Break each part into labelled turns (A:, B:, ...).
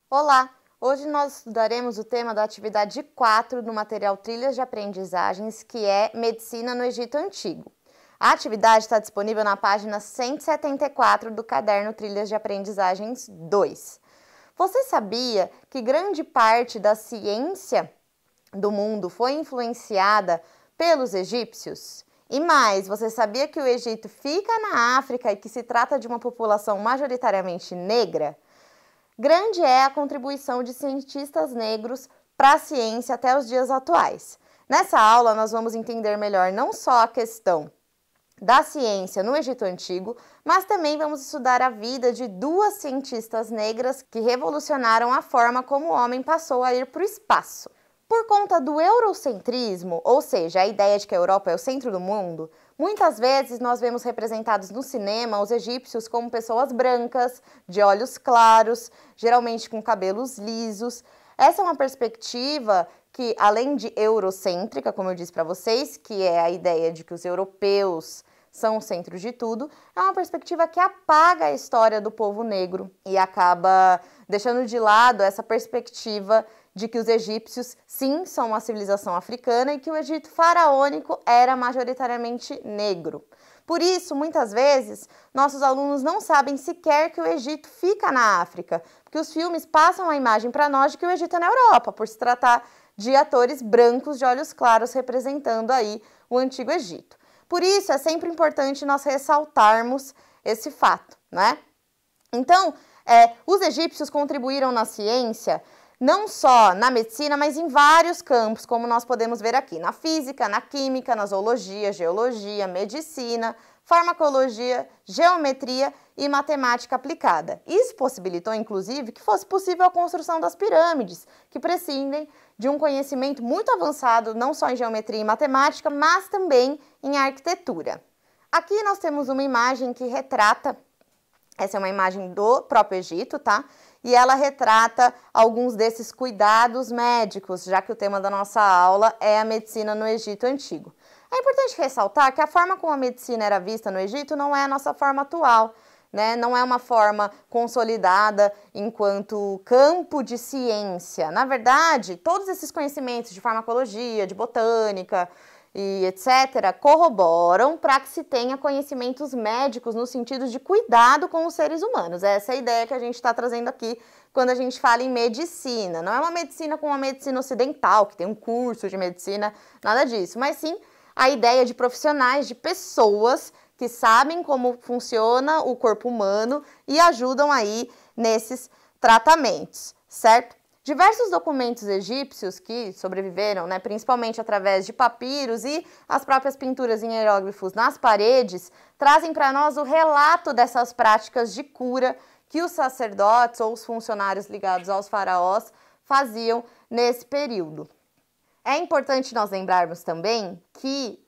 A: Olá! Hoje nós estudaremos o tema da atividade 4 do material Trilhas de Aprendizagens, que é Medicina no Egito Antigo. A atividade está disponível na página 174 do caderno Trilhas de Aprendizagens 2. Você sabia que grande parte da ciência do mundo foi influenciada pelos egípcios? E mais, você sabia que o Egito fica na África e que se trata de uma população majoritariamente negra? Grande é a contribuição de cientistas negros para a ciência até os dias atuais. Nessa aula, nós vamos entender melhor não só a questão da ciência no Egito Antigo, mas também vamos estudar a vida de duas cientistas negras que revolucionaram a forma como o homem passou a ir para o espaço. Por conta do eurocentrismo, ou seja, a ideia de que a Europa é o centro do mundo, muitas vezes nós vemos representados no cinema os egípcios como pessoas brancas, de olhos claros, geralmente com cabelos lisos. Essa é uma perspectiva que, além de eurocêntrica, como eu disse para vocês, que é a ideia de que os europeus são o centro de tudo, é uma perspectiva que apaga a história do povo negro e acaba deixando de lado essa perspectiva de que os egípcios, sim, são uma civilização africana e que o Egito faraônico era majoritariamente negro. Por isso, muitas vezes, nossos alunos não sabem sequer que o Egito fica na África, porque os filmes passam a imagem para nós de que o Egito é na Europa, por se tratar de atores brancos de olhos claros representando aí o Antigo Egito. Por isso, é sempre importante nós ressaltarmos esse fato, né? Então, os egípcios contribuíram na ciência, não só na medicina, mas em vários campos, como nós podemos ver aqui, na física, na química, na zoologia, geologia, medicina, farmacologia, geometria e matemática aplicada. Isso possibilitou, inclusive, que fosse possível a construção das pirâmides, que prescindem de um conhecimento muito avançado, não só em geometria e matemática, mas também em arquitetura. Aqui nós temos uma imagem que retrata, essa é uma imagem do próprio Egito, tá? E ela retrata alguns desses cuidados médicos, já que o tema da nossa aula é a medicina no Egito Antigo. É importante ressaltar que a forma como a medicina era vista no Egito não é a nossa forma atual, né? Não é uma forma consolidada enquanto campo de ciência. Na verdade, todos esses conhecimentos de farmacologia, de botânica e etc. corroboram para que se tenha conhecimentos médicos no sentido de cuidado com os seres humanos. Essa é a ideia que a gente está trazendo aqui quando a gente fala em medicina. Não é uma medicina como a medicina ocidental, que tem um curso de medicina, nada disso, mas sim a ideia de profissionais, de pessoas que sabem como funciona o corpo humano e ajudam aí nesses tratamentos, certo? Diversos documentos egípcios que sobreviveram, né, principalmente através de papiros e as próprias pinturas em hieróglifos nas paredes, trazem para nós o relato dessas práticas de cura que os sacerdotes ou os funcionários ligados aos faraós faziam nesse período. É importante nós lembrarmos também que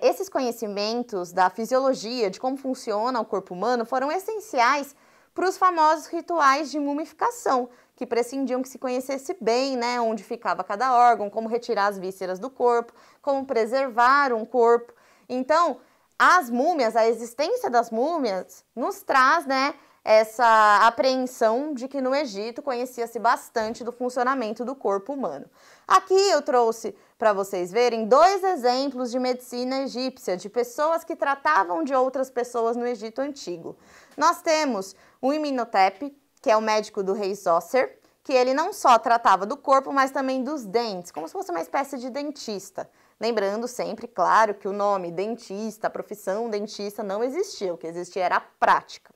A: esses conhecimentos da fisiologia, de como funciona o corpo humano, foram essenciais para os famosos rituais de mumificação, que prescindiam que se conhecesse bem, né, onde ficava cada órgão, como retirar as vísceras do corpo, como preservar um corpo. Então, as múmias, a existência das múmias, nos traz, né, essa apreensão de que no Egito conhecia-se bastante do funcionamento do corpo humano. Aqui eu trouxe para vocês verem dois exemplos de medicina egípcia, de pessoas que tratavam de outras pessoas no Egito Antigo. Nós temos o Imhotep, que é o médico do rei Zoser, que ele não só tratava do corpo, mas também dos dentes, como se fosse uma espécie de dentista. Lembrando sempre, claro, que o nome dentista, a profissão dentista não existia, o que existia era a prática.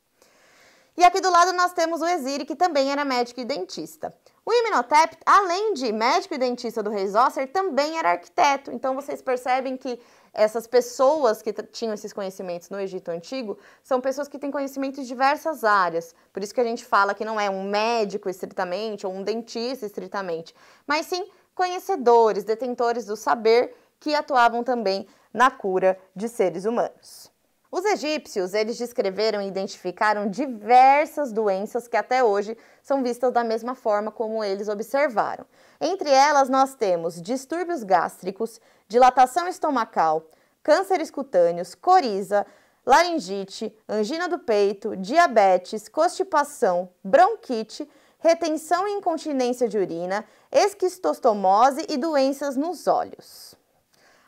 A: E aqui do lado nós temos o Esiri, que também era médico e dentista. O Imhotep, além de médico e dentista do rei Zoser, também era arquiteto. Então vocês percebem que essas pessoas que tinham esses conhecimentos no Egito Antigo são pessoas que têm conhecimentos de diversas áreas. Por isso que a gente fala que não é um médico estritamente ou um dentista estritamente, mas sim conhecedores, detentores do saber que atuavam também na cura de seres humanos. Os egípcios, eles descreveram e identificaram diversas doenças que até hoje são vistas da mesma forma como eles observaram. Entre elas nós temos distúrbios gástricos, dilatação estomacal, cânceres cutâneos, coriza, laringite, angina do peito, diabetes, constipação, bronquite, retenção e incontinência de urina, esquistostomose e doenças nos olhos.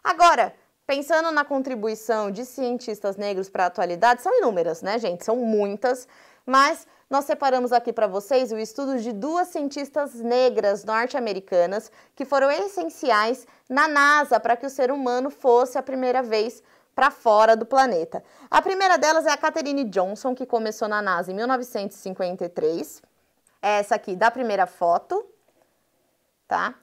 A: Agora, pensando na contribuição de cientistas negros para a atualidade, são inúmeras, né, gente? São muitas, mas nós separamos aqui para vocês o estudo de 2 cientistas negras norte-americanas que foram essenciais na NASA para que o ser humano fosse a primeira vez para fora do planeta. A primeira delas é a Katherine Johnson, que começou na NASA em 1953. Essa aqui da primeira foto, tá?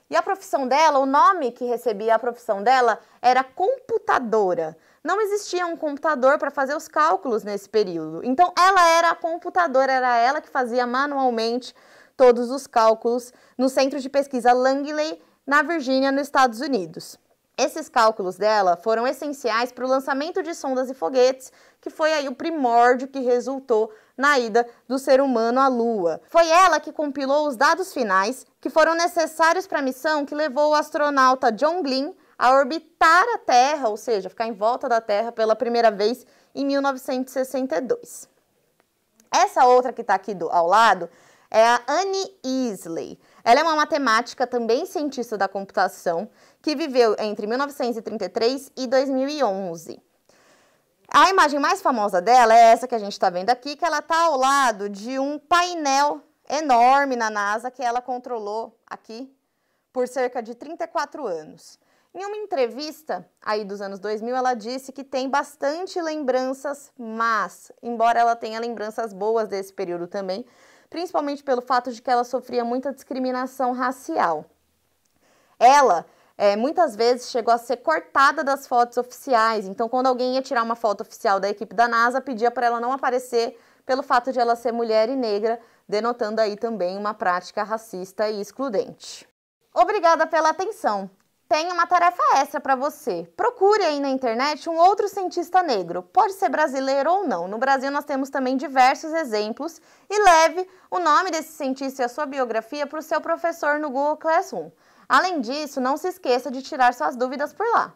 A: E a profissão dela, o nome que recebia a profissão dela era computadora. Não existia um computador para fazer os cálculos nesse período. Então, ela era a computadora, era ela que fazia manualmente todos os cálculos no Centro de Pesquisa Langley, na Virgínia, nos Estados Unidos. Esses cálculos dela foram essenciais para o lançamento de sondas e foguetes, que foi aí o primórdio que resultou na ida do ser humano à Lua. Foi ela que compilou os dados finais que foram necessários para a missão que levou o astronauta John Glenn a orbitar a Terra, ou seja, ficar em volta da Terra pela primeira vez em 1962. Essa outra que está aqui ao lado é a Annie Easley. Ela é uma matemática, também cientista da computação, que viveu entre 1933 e 2011. A imagem mais famosa dela é essa que a gente está vendo aqui, que ela está ao lado de um painel enorme na NASA que ela controlou aqui por cerca de 34 anos. Em uma entrevista aí dos anos 2000, ela disse que tem bastante lembranças más, embora ela tenha lembranças boas desse período também, principalmente pelo fato de que ela sofria muita discriminação racial. Ela muitas vezes chegou a ser cortada das fotos oficiais, então quando alguém ia tirar uma foto oficial da equipe da NASA, pedia para ela não aparecer pelo fato de ela ser mulher e negra, denotando aí também uma prática racista e excludente. Obrigada pela atenção! Tenho uma tarefa extra para você. Procure aí na internet um outro cientista negro. Pode ser brasileiro ou não. No Brasil nós temos também diversos exemplos. E leve o nome desse cientista e a sua biografia para o seu professor no Google Classroom. Além disso, não se esqueça de tirar suas dúvidas por lá.